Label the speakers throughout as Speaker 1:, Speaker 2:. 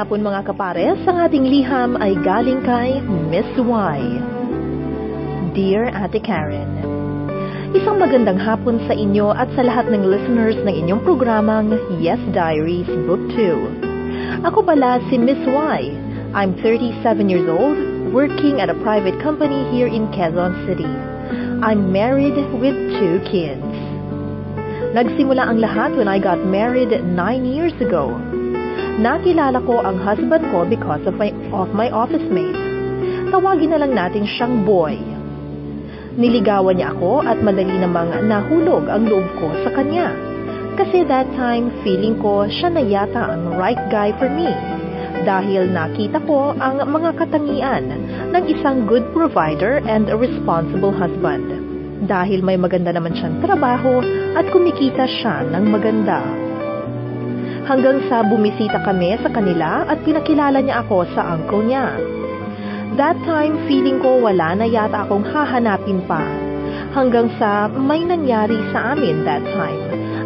Speaker 1: hapon mga kapares, ang ating liham ay galing kay Miss Y. Dear Ate Karen, isang magandang hapon sa inyo at sa lahat ng listeners ng inyong programang Yes Diaries Book 2. Ako pala si Miss Y. I'm 37 years old, working at a private company here in Quezon City. I'm married with 2 kids. Nagsimula ang lahat when I got married 9 years ago. Nakilala ko ang husband ko because of my office mate. Tawagin na lang natin siyang Boy. Niligawan niya ako at madali namang nahulog ang loob ko sa kanya. Kasi that time, feeling ko siya na yata ang right guy for me. Dahil nakita ko ang mga katangian ng isang good provider and a responsible husband. Dahil may maganda naman siyang trabaho at kumikita siya ng maganda. Hanggang sa bumisita kami sa kanila at pinakilala niya ako sa uncle niya. That time, feeling ko wala na yata akong hahanapin pa. Hanggang sa may nangyari sa amin that time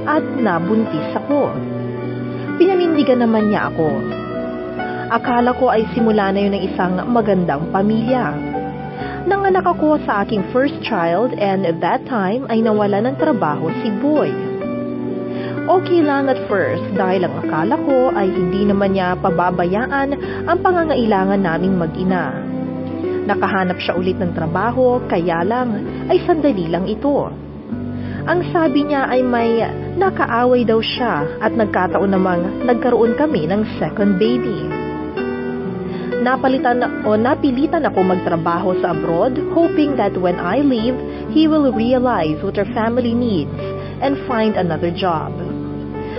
Speaker 1: at nabuntis ako. Pinanindigan naman niya ako. Akala ko ay simula na yun ng isang magandang pamilya. Nanganak ako sa aking first child and at that time ay nawala ng trabaho si Boy. Okay lang at first dahil ang akala ko ay hindi naman niya pababayaan ang pangangailangan naming mag-ina. Nakahanap siya ulit ng trabaho kaya lang ay sandali lang ito. Ang sabi niya ay may nakaaway daw siya at nagkataon namang nagkaroon kami ng second baby. Napilitan ako magtrabaho sa abroad hoping that when I leave, he will realize what our family needs and find another job.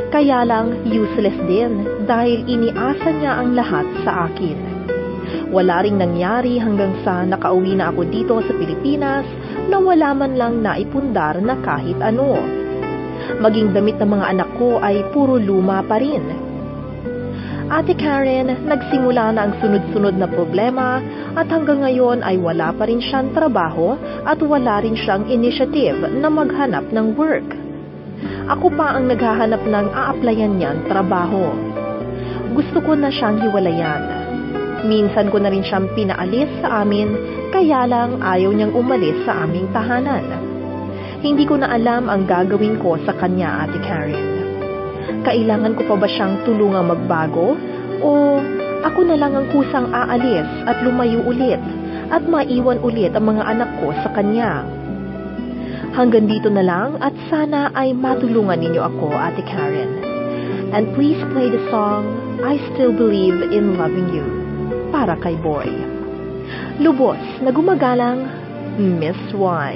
Speaker 1: Kaya lang useless din dahil iniasa niya ang lahat sa akin. Wala ring nangyari hanggang sa nakauwi na ako dito sa Pilipinas na wala man lang naipundar na kahit ano. Maging damit ng mga anak ko ay puro luma pa rin. Ate Karen, nagsimula na ang sunod-sunod na problema at hanggang ngayon ay wala pa rin siyang trabaho at wala rin siyang initiative na maghanap ng work. Ako pa ang naghahanap ng a-applyan niyang trabaho. Gusto ko na siyang hiwalayan. Minsan ko na rin siyang pinaalis sa amin, kaya lang ayaw niyang umalis sa aming tahanan. Hindi ko na alam ang gagawin ko sa kanya, Ate Karen. Kailangan ko pa ba siyang tulungang magbago? O ako na lang ang kusang aalis at lumayo ulit at maiwan ulit ang mga anak ko sa kanya? Hanggang dito na lang at sana ay matulungan ninyo ako, Ate Karen. And please play the song, I Still Believe in Loving You, para kay Boy. Lubos na gumagalang, Miss Y.